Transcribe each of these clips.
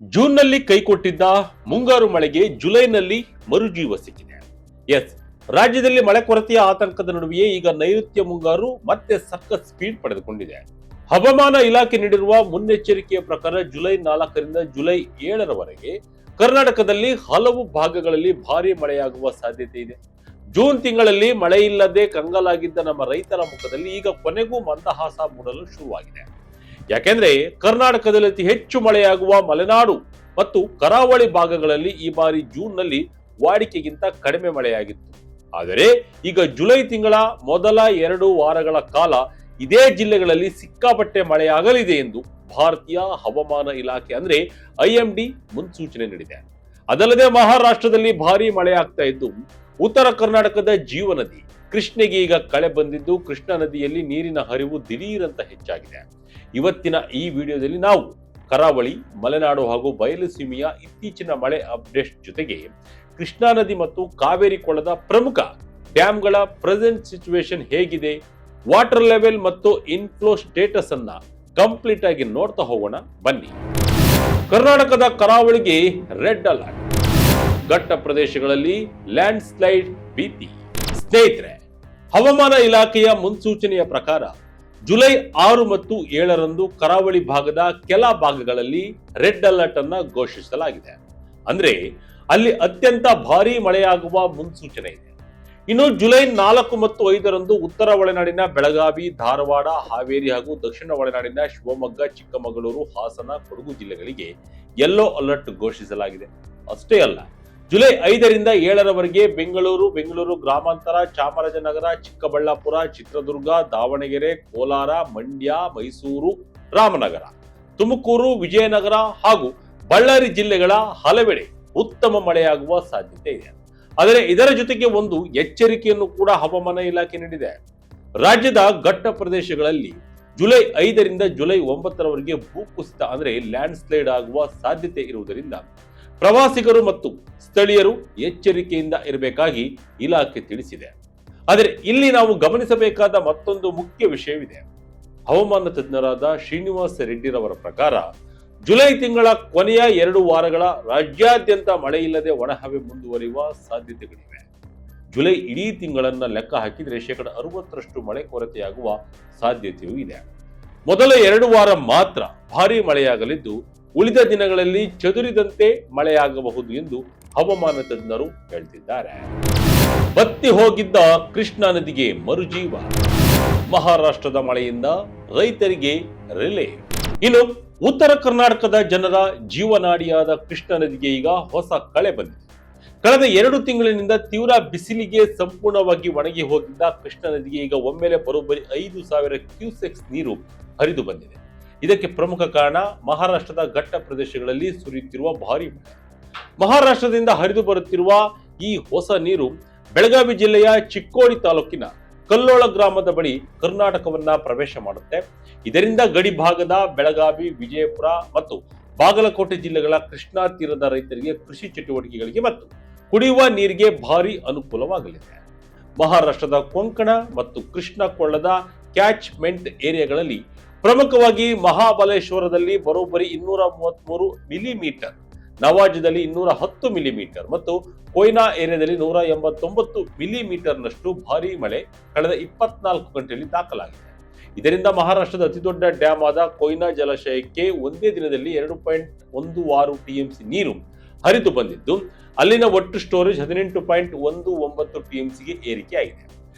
ಜೂನ್ನಲ್ಲಿ ಕೈಕೊಟ್ಟಿದ್ದ ಮುಂಗಾರು ಮಳೆಗೆ ಜುಲೈನಲ್ಲಿ ಮರುಜೀವ ಸಿಕ್ಕಿದೆ. ಎಸ್, ರಾಜ್ಯದಲ್ಲಿ ಮಳೆ ಕೊರತೆಯ ಆತಂಕದ ನಡುವೆಯೇ ಈಗ ನೈಋತ್ಯ ಮುಂಗಾರು ಮತ್ತೆ ಸಖತ್ ಸ್ಪೀಡ್ ಪಡೆದುಕೊಂಡಿದೆ. ಹವಾಮಾನ ಇಲಾಖೆ ನೀಡಿರುವ ಮುನ್ನೆಚ್ಚರಿಕೆಯ ಪ್ರಕಾರ ಜುಲೈ 4ರಿಂದ ಜುಲೈ 7ರವರೆಗೆ ಕರ್ನಾಟಕದಲ್ಲಿ ಹಲವು ಭಾಗಗಳಲ್ಲಿ ಭಾರಿ ಮಳೆಯಾಗುವ ಸಾಧ್ಯತೆ ಇದೆ. ಜೂನ್ ತಿಂಗಳಲ್ಲಿ ಮಳೆ ಇಲ್ಲದೆ ಕಂಗಾಲಾಗಿದ್ದ ನಮ್ಮ ರೈತರ ಮುಖದಲ್ಲಿ ಈಗ ಕೊನೆಗೂ ಮಂದಹಾಸ ಮೂಡಲು ಶುರುವಾಗಿದೆ. ಯಾಕೆಂದ್ರೆ ಕರ್ನಾಟಕದಲ್ಲಿ ಅತಿ ಹೆಚ್ಚು ಮಳೆಯಾಗುವ ಮಲೆನಾಡು ಮತ್ತು ಕರಾವಳಿ ಭಾಗಗಳಲ್ಲಿ ಈ ಬಾರಿ ಜೂನ್ನಲ್ಲಿ ವಾಡಿಕೆಗಿಂತ ಕಡಿಮೆ ಮಳೆಯಾಗಿತ್ತು. ಆದರೆ ಈಗ ಜುಲೈ ತಿಂಗಳ ಮೊದಲ 2 ವಾರಗಳ ಕಾಲ ಇದೇ ಜಿಲ್ಲೆಗಳಲ್ಲಿ ಸಿಕ್ಕಾಪಟ್ಟೆ ಮಳೆಯಾಗಲಿದೆ ಎಂದು ಭಾರತೀಯ ಹವಾಮಾನ ಇಲಾಖೆ ಅಂದ್ರೆ IMD ಮುನ್ಸೂಚನೆ ನೀಡಿದೆ. ಅದಲ್ಲದೆ ಮಹಾರಾಷ್ಟ್ರದಲ್ಲಿ ಭಾರಿ ಮಳೆಯಾಗ್ತಾ ಇದ್ದು ಉತ್ತರ ಕರ್ನಾಟಕದ ಜೀವನದಿ ಕೃಷ್ಣೆಗೆ ಈಗ ಕಳೆ ಬಂದಿದ್ದು ಕೃಷ್ಣಾ ನದಿಯಲ್ಲಿ ನೀರಿನ ಹರಿವು ದಿಢೀರಂತ ಹೆಚ್ಚಾಗಿದೆ. ಇವತ್ತಿನ ಈ ವಿಡಿಯೋದಲ್ಲಿ ನಾವು ಕರಾವಳಿ, ಮಲೆನಾಡು ಹಾಗೂ ಬಯಲು ಸೀಮೆಯ ಇತ್ತೀಚಿನ ಮಳೆ ಅಪ್ಡೇಟ್ ಜೊತೆಗೆ ಕೃಷ್ಣಾ ನದಿ ಮತ್ತು ಕಾವೇರಿ ಕೊಳ್ಳದ ಪ್ರಮುಖ ಡ್ಯಾಂಗಳ ಪ್ರೆಸೆಂಟ್ ಸಿಚುವೇಶನ್ ಹೇಗಿದೆ, ವಾಟರ್ ಲೆವೆಲ್ ಮತ್ತು ಇನ್ಫ್ಲೋ ಸ್ಟೇಟಸ್ ಅನ್ನ ಕಂಪ್ಲೀಟ್ ಆಗಿ ನೋಡ್ತಾ ಹೋಗೋಣ ಬನ್ನಿ. ಕರ್ನಾಟಕದ ಕರಾವಳಿಗೆ ರೆಡ್ ಅಲರ್ಟ್, ಘಟ್ಟ ಪ್ರದೇಶಗಳಲ್ಲಿ ಲ್ಯಾಂಡ್ ಸ್ಲೈಡ್ ಭೀತಿ. ಸ್ನೇಹಿತರೆ, ಹವಾಮಾನ ಇಲಾಖೆಯ ಮುನ್ಸೂಚನೆಯ ಪ್ರಕಾರ ಜುಲೈ 6 ಮತ್ತು 7ರಂದು ಕರಾವಳಿ ಭಾಗದ ಕೆಲ ಭಾಗಗಳಲ್ಲಿ ರೆಡ್ ಅಲರ್ಟ್ ಅನ್ನ ಘೋಷಿಸಲಾಗಿದೆ. ಅಂದ್ರೆ ಅಲ್ಲಿ ಅತ್ಯಂತ ಭಾರೀ ಮಳೆಯಾಗುವ ಮುನ್ಸೂಚನೆ ಇದೆ. ಇನ್ನು ಜುಲೈ 4 ಮತ್ತು 5ರಂದು ಉತ್ತರ ಒಳನಾಡಿನ ಬೆಳಗಾವಿ, ಧಾರವಾಡ, ಹಾವೇರಿ ಹಾಗೂ ದಕ್ಷಿಣ ಒಳನಾಡಿನ ಶಿವಮೊಗ್ಗ, ಚಿಕ್ಕಮಗಳೂರು, ಹಾಸನ, ಕೊಡಗು ಜಿಲ್ಲೆಗಳಿಗೆ ಯೆಲ್ಲೋ ಅಲರ್ಟ್ ಘೋಷಿಸಲಾಗಿದೆ. ಅಷ್ಟೇ ಅಲ್ಲ, ಜುಲೈ 5ರಿಂದ 7ರವರೆಗೆ ಬೆಂಗಳೂರು ಗ್ರಾಮಾಂತರ, ಚಾಮರಾಜನಗರ, ಚಿಕ್ಕಬಳ್ಳಾಪುರ, ಚಿತ್ರದುರ್ಗ, ದಾವಣಗೆರೆ, ಕೋಲಾರ, ಮಂಡ್ಯ, ಮೈಸೂರು, ರಾಮನಗರ, ತುಮಕೂರು, ವಿಜಯನಗರ ಹಾಗೂ ಬಳ್ಳಾರಿ ಜಿಲ್ಲೆಗಳ ಹಲವೆಡೆ ಉತ್ತಮ ಮಳೆಯಾಗುವ ಸಾಧ್ಯತೆ ಇದೆ. ಆದರೆ ಇದರ ಜೊತೆಗೆ ಒಂದು ಎಚ್ಚರಿಕೆಯನ್ನು ಕೂಡ ಹವಾಮಾನ ಇಲಾಖೆ ನೀಡಿದೆ. ರಾಜ್ಯದ ಘಟ್ಟ ಪ್ರದೇಶಗಳಲ್ಲಿ ಜುಲೈ 5ರಿಂದ ಜುಲೈ 9ರವರೆಗೆ ಭೂಕುಸಿತ ಅಂದ್ರೆ ಲ್ಯಾಂಡ್ ಸ್ಲೈಡ್ ಆಗುವ ಸಾಧ್ಯತೆ ಇರುವುದರಿಂದ ಪ್ರವಾಸಿಗರು ಮತ್ತು ಸ್ಥಳೀಯರು ಎಚ್ಚರಿಕೆಯಿಂದ ಇರಬೇಕಾಗಿ ಇಲಾಖೆ ತಿಳಿಸಿದೆ. ಆದರೆ ಇಲ್ಲಿ ನಾವು ಗಮನಿಸಬೇಕಾದ ಮತ್ತೊಂದು ಮುಖ್ಯ ವಿಷಯವಿದೆ. ಹವಾಮಾನ ತಜ್ಞರಾದ ಶ್ರೀನಿವಾಸ ರೆಡ್ಡಿರವರ ಪ್ರಕಾರ ಜುಲೈ ತಿಂಗಳ ಕೊನೆಯ 2 ವಾರಗಳ ರಾಜ್ಯಾದ್ಯಂತ ಮಳೆಯಿಲ್ಲದೆ ಒಣಹವೆ ಮುಂದುವರಿಯುವ ಸಾಧ್ಯತೆಗಳಿವೆ. ಜುಲೈ ಇಡೀ ತಿಂಗಳನ್ನ ಲೆಕ್ಕ ಹಾಕಿದ್ರೆ 60% ಮಳೆ ಕೊರತೆಯಾಗುವ ಸಾಧ್ಯತೆಯೂ ಇದೆ. ಮೊದಲ 2 ವಾರ ಮಾತ್ರ ಭಾರೀ ಮಳೆಯಾಗಲಿದ್ದು ಉಳಿದ ದಿನಗಳಲ್ಲಿ ಚದುರಿದಂತೆ ಮಳೆಯಾಗಬಹುದು ಎಂದು ಹವಾಮಾನ ತಜ್ಞರು ಹೇಳ್ತಿದ್ದಾರೆ. ಬತ್ತಿ ಹೋಗಿದ್ದ ಕೃಷ್ಣಾ ನದಿಗೆ ಮರುಜೀವ, ಮಹಾರಾಷ್ಟ್ರದ ಮಳೆಯಿಂದ ರೈತರಿಗೆ ರಿಲೀಫ್. ಇನ್ನು ಉತ್ತರ ಕರ್ನಾಟಕದ ಜನರ ಜೀವನಾಡಿಯಾದ ಕೃಷ್ಣಾ ನದಿಗೆ ಈಗ ಹೊಸ ಕಳೆ ಬಂದಿದೆ. ಕಳೆದ 2 ತಿಂಗಳಿನಿಂದ ತೀವ್ರ ಬಿಸಿಲಿಗೆ ಸಂಪೂರ್ಣವಾಗಿ ಒಣಗಿ ಹೋಗಿದ್ದ ಕೃಷ್ಣಾ ನದಿಗೆ ಈಗ ಒಮ್ಮೆಲೆ ಬರೋಬ್ಬರಿ 5,000 ಕ್ಯೂಸೆಕ್ಸ್ ನೀರು ಹರಿದು ಬಂದಿದೆ. ಇದಕ್ಕೆ ಪ್ರಮುಖ ಕಾರಣ ಮಹಾರಾಷ್ಟ್ರದ ಘಟ್ಟ ಪ್ರದೇಶಗಳಲ್ಲಿ ಸುರಿಯುತ್ತಿರುವ ಭಾರೀ ಮಳೆ. ಮಹಾರಾಷ್ಟ್ರದಿಂದ ಹರಿದು ಬರುತ್ತಿರುವ ಈ ಹೊಸ ನೀರು ಬೆಳಗಾವಿ ಜಿಲ್ಲೆಯ ಚಿಕ್ಕೋಡಿ ತಾಲೂಕಿನ ಕಲ್ಲೋಳ ಗ್ರಾಮದ ಬಳಿ ಕರ್ನಾಟಕವನ್ನ ಪ್ರವೇಶ ಮಾಡುತ್ತೆ. ಇದರಿಂದ ಗಡಿ ಭಾಗದ ಬೆಳಗಾವಿ, ವಿಜಯಪುರ ಮತ್ತು ಬಾಗಲಕೋಟೆ ಜಿಲ್ಲೆಗಳ ಕೃಷ್ಣಾ ತೀರದ ರೈತರಿಗೆ ಕೃಷಿ ಚಟುವಟಿಕೆಗಳಿಗೆ ಮತ್ತು ಕುಡಿಯುವ ನೀರಿಗೆ ಭಾರಿ ಅನುಕೂಲವಾಗಲಿದೆ. ಮಹಾರಾಷ್ಟ್ರದ ಕೊಂಕಣ ಮತ್ತು ಕೃಷ್ಣಾ ಕೊಳ್ಳದ ಕ್ಯಾಚ್ಮೆಂಟ್ ಏರಿಯಾಗಳಲ್ಲಿ ಪ್ರಮುಖವಾಗಿ ಮಹಾಬಲೇಶ್ವರದಲ್ಲಿ ಬರೋಬ್ಬರಿ 233 ಮಿಲಿಮೀಟರ್, ನವಾಜದಲ್ಲಿ 210 ಮಿಲಿಮೀಟರ್ ಮತ್ತು ಕೊಯ್ನಾ ಏರಿಯಾದಲ್ಲಿ 189 ಮಿಲಿಮೀಟರ್ನಷ್ಟು ಭಾರೀ ಮಳೆ ಕಳೆದ 24 ಗಂಟೆಯಲ್ಲಿ ದಾಖಲಾಗಿದೆ. ಇದರಿಂದ ಮಹಾರಾಷ್ಟ್ರದ ಅತಿದೊಡ್ಡ ಡ್ಯಾಮ್ ಆದ ಕೊಯ್ನಾ ಜಲಾಶಯಕ್ಕೆ ಒಂದೇ ದಿನದಲ್ಲಿ 2.16 TMC ನೀರು ಹರಿದು ಬಂದಿದ್ದು ಅಲ್ಲಿನ ಒಟ್ಟು ಸ್ಟೋರೇಜ್ 18.19 TMCಗೆ ಏರಿಕೆಯಾಗಿದೆ.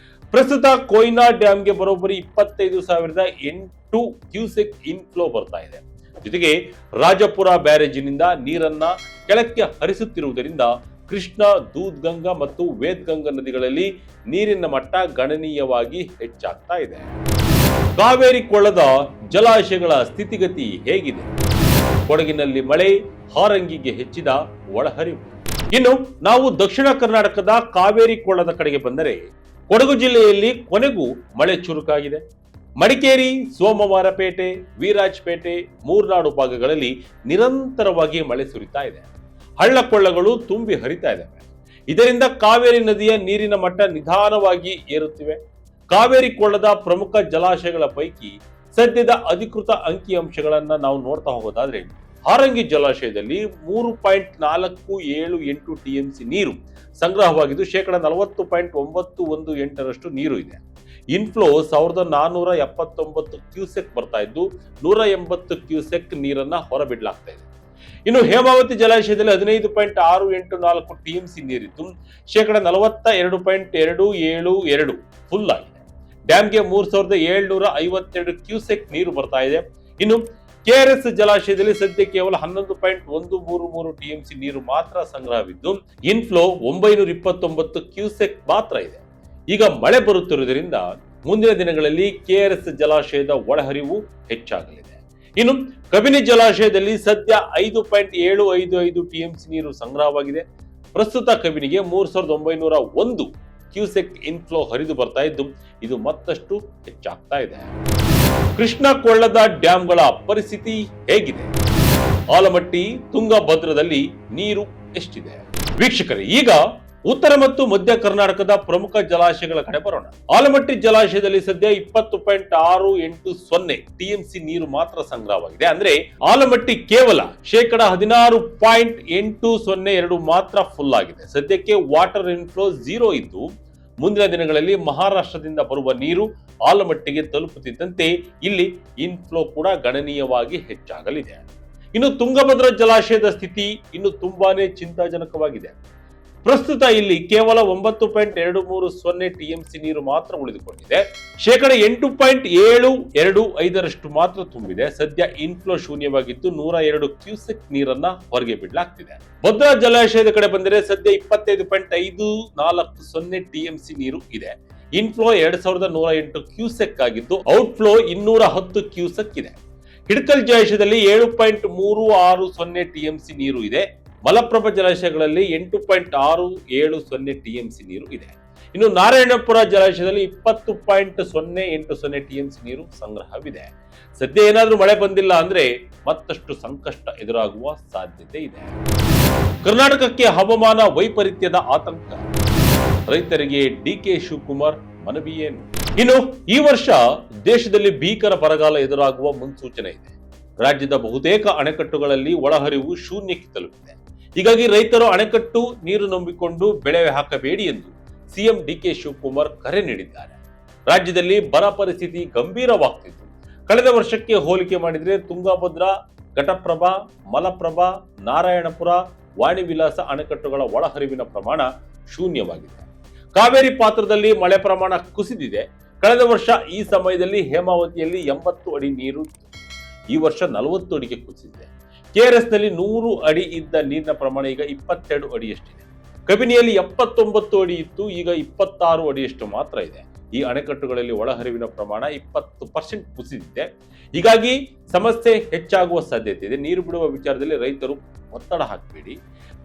ಪ್ರಸ್ತುತ ಕೊಯ್ನಾ ಡ್ಯಾಂಗೆ ಬರೋಬ್ಬರಿ 25,008 ಕ್ಯೂಸೆಕ್ ಇನ್ಫ್ಲೋ ಬರ್ತಾ ಇದೆ. ಜೊತೆಗೆ ರಾಜಪುರ ಬ್ಯಾರೇಜಿನಿಂದ ನೀರನ್ನ ಕೆಳಕ್ಕೆ ಹರಿಸುತ್ತಿರುವುದರಿಂದ ಕೃಷ್ಣಾ, ದೂದ್ಗಂಗಾ ಮತ್ತು ವೇದ್ಗಂಗಾ ನದಿಗಳಲ್ಲಿ ನೀರಿನ ಮಟ್ಟ ಗಣನೀಯವಾಗಿ ಹೆಚ್ಚಾಗ್ತಾ ಇದೆ. ಕಾವೇರಿ ಕೊಳ್ಳದ ಜಲಾಶಯಗಳ ಸ್ಥಿತಿಗತಿ ಹೇಗಿದೆ? ಕೊಡಗಿನಲ್ಲಿ ಮಳೆ, ಹಾರಂಗಿಗೆ ಹೆಚ್ಚಿದ ಒಳಹರಿವು. ಇನ್ನು ನಾವು ದಕ್ಷಿಣ ಕರ್ನಾಟಕದ ಕಾವೇರಿ ಕೊಳ್ಳದ ಕಡೆಗೆ ಬಂದರೆ ಕೊಡಗು ಜಿಲ್ಲೆಯಲ್ಲಿ ಕೊನೆಗೂ ಮಳೆ ಚುರುಕಾಗಿದೆ. ಮಡಿಕೇರಿ, ಸೋಮವಾರಪೇಟೆ, ವೀರಾಜಪೇಟೆ, ಮೂರ್ನಾಡು ಭಾಗಗಳಲ್ಲಿ ನಿರಂತರವಾಗಿ ಮಳೆ ಸುರಿತಾ ಇದೆ. ಹಳ್ಳಕೊಳ್ಳಗಳು ತುಂಬಿ ಹರಿತಾ ಇದ್ದಾವೆ. ಇದರಿಂದ ಕಾವೇರಿ ನದಿಯ ನೀರಿನ ಮಟ್ಟ ನಿಧಾನವಾಗಿ ಏರುತ್ತಿವೆ. ಕಾವೇರಿ ಕೊಳ್ಳದ ಪ್ರಮುಖ ಜಲಾಶಯಗಳ ಪೈಕಿ ಸದ್ಯದ ಅಧಿಕೃತ ಅಂಕಿಅಂಶಗಳನ್ನ ನಾವು ನೋಡ್ತಾ ಹೋಗೋದಾದ್ರೆ ಹಾರಂಗಿ ಜಲಾಶಯದಲ್ಲಿ 3.478 ಟಿಎಂಸಿ ನೀರು ಸಂಗ್ರಹವಾಗಿದ್ದು 40.918% ನೀರು ಇದೆ. ಇನ್ಫ್ಲೋ 1479 ಕ್ಯೂಸೆಕ್ ಬರ್ತಾ ಇದ್ದು 180 ಕ್ಯೂಸೆಕ್ ನೀರನ್ನ ಹೊರಬಿಡಲಾಗ್ತಾ ಇದೆ. ಇನ್ನು ಹೇಮಾವತಿ ಜಲಾಶಯದಲ್ಲಿ 15.684 ಟಿಎಂಸಿ ನೀರಿದ್ದು 42.272 ಫುಲ್ ಆಗಿದೆ. ಡ್ಯಾಂಗೆ 3752 ಕ್ಯೂಸೆಕ್ ನೀರು ಬರ್ತಾ ಇದೆ. ಇನ್ನು ಕೆಆರ್ಎಸ್ ಜಲಾಶಯದಲ್ಲಿ ಸದ್ಯ ಕೇವಲ 11.133 ಟಿಎಂಸಿ ನೀರು ಮಾತ್ರ ಸಂಗ್ರಹವಿದ್ದು ಇನ್ಫ್ಲೋ 929 ಕ್ಯೂಸೆಕ್ ಮಾತ್ರ ಇದೆ. ಈಗ ಮಳೆ ಬರುತ್ತಿರುವುದರಿಂದ ಮುಂದಿನ ದಿನಗಳಲ್ಲಿ ಕೆಆರ್ಎಸ್ ಜಲಾಶಯದ ಒಳಹರಿವು ಹೆಚ್ಚಾಗಲಿದೆ. ಇನ್ನು ಕಬಿನಿ ಜಲಾಶಯದಲ್ಲಿ ಸದ್ಯ 5.755 ಟಿಎಂಸಿ ನೀರು ಸಂಗ್ರಹವಾಗಿದೆ. ಪ್ರಸ್ತುತ ಕಬಿನಿಗೆ 3901 ಕ್ಯೂಸೆಕ್ ಇನ್ಫ್ಲೋ ಹರಿದು ಬರ್ತಾ ಇದ್ದು ಇದು ಮತ್ತಷ್ಟು ಹೆಚ್ಚಾಗ್ತಾ ಇದೆ. ಕೃಷ್ಣಾ ಕೊಳ್ಳದ ಡ್ಯಾಂಗಳ ಪರಿಸ್ಥಿತಿ ಹೇಗಿದೆ? ಆಲಮಟ್ಟಿ, ತುಂಗಭದ್ರದಲ್ಲಿ ನೀರು ಎಷ್ಟಿದೆ? ವೀಕ್ಷಕರೇ, ಈಗ ಉತ್ತರ ಮತ್ತು ಮಧ್ಯ ಕರ್ನಾಟಕದ ಪ್ರಮುಖ ಜಲಾಶಯಗಳ ಕಡೆ ಬರೋಣ. ಆಲಮಟ್ಟಿ ಜಲಾಶಯದಲ್ಲಿ ಸದ್ಯ 20.680 ಟಿಎಂಸಿ ನೀರು ಮಾತ್ರ ಸಂಗ್ರಹವಾಗಿದೆ. ಅಂದ್ರೆ ಆಲಮಟ್ಟಿ ಕೇವಲ 16.802 ಮಾತ್ರ ಫುಲ್ ಆಗಿದೆ. ಸದ್ಯಕ್ಕೆ ವಾಟರ್ ಇನ್ಫ್ಲೋ 0 ಇದ್ದು ಮುಂದಿನ ದಿನಗಳಲ್ಲಿ ಮಹಾರಾಷ್ಟ್ರದಿಂದ ಬರುವ ನೀರು ಆಲಮಟ್ಟಿಗೆ ತಲುಪುತ್ತಿದ್ದಂತೆ ಇಲ್ಲಿ ಇನ್ಫ್ಲೋ ಕೂಡ ಗಣನೀಯವಾಗಿ ಹೆಚ್ಚಾಗಲಿದೆ. ಇನ್ನು ತುಂಗಭದ್ರಾ ಜಲಾಶಯದ ಸ್ಥಿತಿ ಇನ್ನು ತುಂಬಾನೇ ಚಿಂತಾಜನಕವಾಗಿದೆ. ಪ್ರಸ್ತುತ ಇಲ್ಲಿ ಕೇವಲ 9.230 ಟಿಎಂಸಿ ನೀರು ಮಾತ್ರ ಉಳಿದುಕೊಂಡಿದೆ. 8.725% ಮಾತ್ರ ತುಂಬಿದೆ. ಸದ್ಯ ಇನ್ಫ್ಲೋ ಶೂನ್ಯವಾಗಿದ್ದು 102 ಕ್ಯೂಸೆಕ್ ನೀರನ್ನ ಹೊರಗೆ ಬಿಡಲಾಗ್ತಿದೆ. ಭದ್ರಾ ಜಲಾಶಯದ ಕಡೆ ಬಂದರೆ ಸದ್ಯ 25.540 ಟಿಎಂಸಿ ನೀರು ಇದೆ. ಇನ್ಫ್ಲೋ 2108 ಕ್ಯೂಸೆಕ್ ಆಗಿದ್ದು ಔಟ್ಫ್ಲೋ 210 ಕ್ಯೂಸೆಕ್ ಇದೆ. ಹಿಡಕಲ್ ಜಲಾಶಯದಲ್ಲಿ 7.360 ಟಿಎಂಸಿ ನೀರು ಇದೆ. ಮಲಪ್ರಭಾ ಜಲಾಶಯಗಳಲ್ಲಿ 8.670 ಟಿಎಂಸಿ ನೀರು ಇದೆ. ಇನ್ನು ನಾರಾಯಣಪುರ ಜಲಾಶಯದಲ್ಲಿ 20.080 ಟಿಎಂಸಿ ನೀರು ಸಂಗ್ರಹವಿದೆ. ಸದ್ಯ ಏನಾದ್ರೂ ಮಳೆ ಬಂದಿಲ್ಲ ಅಂದ್ರೆ ಮತ್ತಷ್ಟು ಸಂಕಷ್ಟ ಎದುರಾಗುವ ಸಾಧ್ಯತೆ ಇದೆ. ಕರ್ನಾಟಕಕ್ಕೆ ಹವಾಮಾನ ವೈಪರೀತ್ಯದ ಆತಂಕ, ರೈತರಿಗೆ ಡಿಕೆ ಶಿವಕುಮಾರ್ ಮನವಿ ಏನು? ಇನ್ನು ಈ ವರ್ಷ ದೇಶದಲ್ಲಿ ಭೀಕರ ಬರಗಾಲ ಎದುರಾಗುವ ಮುನ್ಸೂಚನೆ ಇದೆ. ರಾಜ್ಯದ ಬಹುತೇಕ ಅಣೆಕಟ್ಟುಗಳಲ್ಲಿ ಒಳಹರಿವು ಶೂನ್ಯಕ್ಕೆ ತಲುಪಿದೆ. ಹೀಗಾಗಿ ರೈತರು ಅಣೆಕಟ್ಟು ನೀರು ನಂಬಿಕೊಂಡು ಬೆಳೆ ಹಾಕಬೇಡಿ ಎಂದು ಸಿಎಂ ಡಿಕೆ ಶಿವಕುಮಾರ್ ಕರೆ ನೀಡಿದ್ದಾರೆ. ರಾಜ್ಯದಲ್ಲಿ ಬರ ಪರಿಸ್ಥಿತಿ ಗಂಭೀರವಾಗ್ತಿದ್ದು ಕಳೆದ ವರ್ಷಕ್ಕೆ ಹೋಲಿಕೆ ಮಾಡಿದರೆ ತುಂಗಭದ್ರಾ, ಘಟಪ್ರಭಾ, ಮಲಪ್ರಭಾ, ನಾರಾಯಣಪುರ, ವಾಣಿವಿಲಾಸ ಅಣೆಕಟ್ಟುಗಳ ಒಳಹರಿವಿನ ಪ್ರಮಾಣ ಶೂನ್ಯವಾಗಿದೆ. ಕಾವೇರಿ ಪಾತ್ರದಲ್ಲಿ ಮಳೆ ಪ್ರಮಾಣ ಕುಸಿದಿದೆ. ಕಳೆದ ವರ್ಷ ಈ ಸಮಯದಲ್ಲಿ ಹೇಮಾವತಿಯಲ್ಲಿ 80 ಅಡಿ ನೀರು ಇತ್ತು. ಈ ವರ್ಷ 40 ಅಡಿಗೆ ಕುಸಿದಿದೆ. ಕೆಆರ್ಎಸ್ ನಲ್ಲಿ 100 ಅಡಿ ಇದ್ದ ನೀರಿನ ಪ್ರಮಾಣ ಈಗ 22 ಅಡಿಯಷ್ಟಿದೆ. ಕಬಿನಿಯಲ್ಲಿ 79 ಅಡಿ ಇತ್ತು, ಈಗ 26 ಅಡಿಯಷ್ಟು ಮಾತ್ರ ಇದೆ. ಈ ಅಣೆಕಟ್ಟುಗಳಲ್ಲಿ ಒಳಹರಿವಿನ ಪ್ರಮಾಣ 20% ಕುಸಿದಿದೆ. ಹೀಗಾಗಿ ಸಮಸ್ಯೆ ಹೆಚ್ಚಾಗುವ ಸಾಧ್ಯತೆ ಇದೆ. ನೀರು ಬಿಡುವ ವಿಚಾರದಲ್ಲಿ ರೈತರು ಒತ್ತಡ ಹಾಕಬೇಡಿ.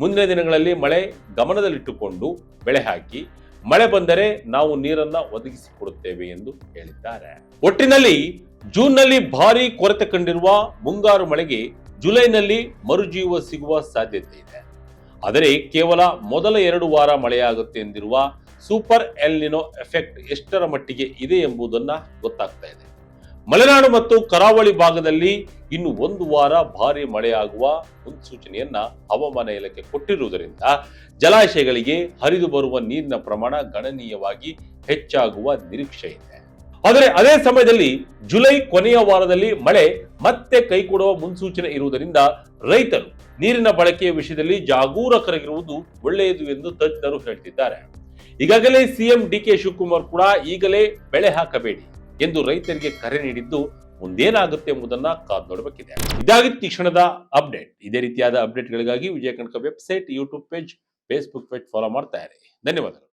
ಮುಂದಿನ ದಿನಗಳಲ್ಲಿ ಮಳೆ ಗಮನದಲ್ಲಿಟ್ಟುಕೊಂಡು ಬೆಳೆ ಹಾಕಿ. ಮಳೆ ಬಂದರೆ ನಾವು ನೀರನ್ನ ಒದಗಿಸಿಕೊಡುತ್ತೇವೆ ಎಂದು ಹೇಳಿದ್ದಾರೆ. ಒಟ್ಟಿನಲ್ಲಿ ಜೂನ್ನಲ್ಲಿ ಭಾರಿ ಕೊರತೆ ಕಂಡಿರುವ ಮುಂಗಾರು ಮಳೆಗೆ ಜುಲೈನಲ್ಲಿ ಮರುಜೀವ ಸಿಗುವ ಸಾಧ್ಯತೆ ಇದೆ. ಆದರೆ ಕೇವಲ ಮೊದಲ 2 ವಾರ ಮಳೆಯಾಗುತ್ತೆ ಎಂದಿರುವ ಸೂಪರ್ ಎಲ್ ನಿನೋ ಎಫೆಕ್ಟ್ ಎಷ್ಟರ ಮಟ್ಟಿಗೆ ಇದೆ ಎಂಬುದನ್ನ ಗೊತ್ತಾಗ್ತಾ ಇದೆ. ಮಲೆನಾಡು ಮತ್ತು ಕರಾವಳಿ ಭಾಗದಲ್ಲಿ ಇನ್ನು 1 ವಾರ ಭಾರಿ ಮಳೆಯಾಗುವ ಮುನ್ಸೂಚನೆಯನ್ನ ಹವಾಮಾನ ಇಲಾಖೆ ಕೊಟ್ಟಿರುವುದರಿಂದ ಜಲಾಶಯಗಳಿಗೆ ಹರಿದು ಬರುವ ನೀರಿನ ಪ್ರಮಾಣ ಗಣನೀಯವಾಗಿ ಹೆಚ್ಚಾಗುವ ನಿರೀಕ್ಷೆ ಇದೆ. ಆದರೆ ಅದೇ ಸಮಯದಲ್ಲಿ ಜುಲೈ ಕೊನೆಯ ವಾರದಲ್ಲಿ ಮಳೆ ಮತ್ತೆ ಕೈಕೊಡುವ ಮುನ್ಸೂಚನೆ ಇರುವುದರಿಂದ ರೈತರು ನೀರಿನ ಬಳಕೆಯ ವಿಷಯದಲ್ಲಿ ಜಾಗರೂಕರಾಗಿರುವುದು ಒಳ್ಳೆಯದು ಎಂದು ತಜ್ಞರು ಹೇಳ್ತಿದ್ದಾರೆ. ಈಗಾಗಲೇ ಸಿಎಂ ಡಿಕೆ ಶಿವಕುಮಾರ್ ಕೂಡ ಈಗಲೇ ಬೆಳೆ ಹಾಕಬೇಡಿ ಎಂದು ರೈತರಿಗೆ ಕರೆ ನೀಡಿದ್ದು ಮುಂದೇನಾಗುತ್ತೆ ಎಂಬುದನ್ನ ಕಾದು ನೋಡಬೇಕಿದೆ. ಇದಾಗಿತ್ತು ಈ ಕ್ಷಣದ ಅಪ್ಡೇಟ್. ಇದೇ ರೀತಿಯಾದ ಅಪ್ಡೇಟ್ಗಳಿಗಾಗಿ Vijaya Kanaka website, YouTube page, Facebook page follow ಮಾಡ್ತಾ ಇರಿ. ಧನ್ಯವಾದಗಳು.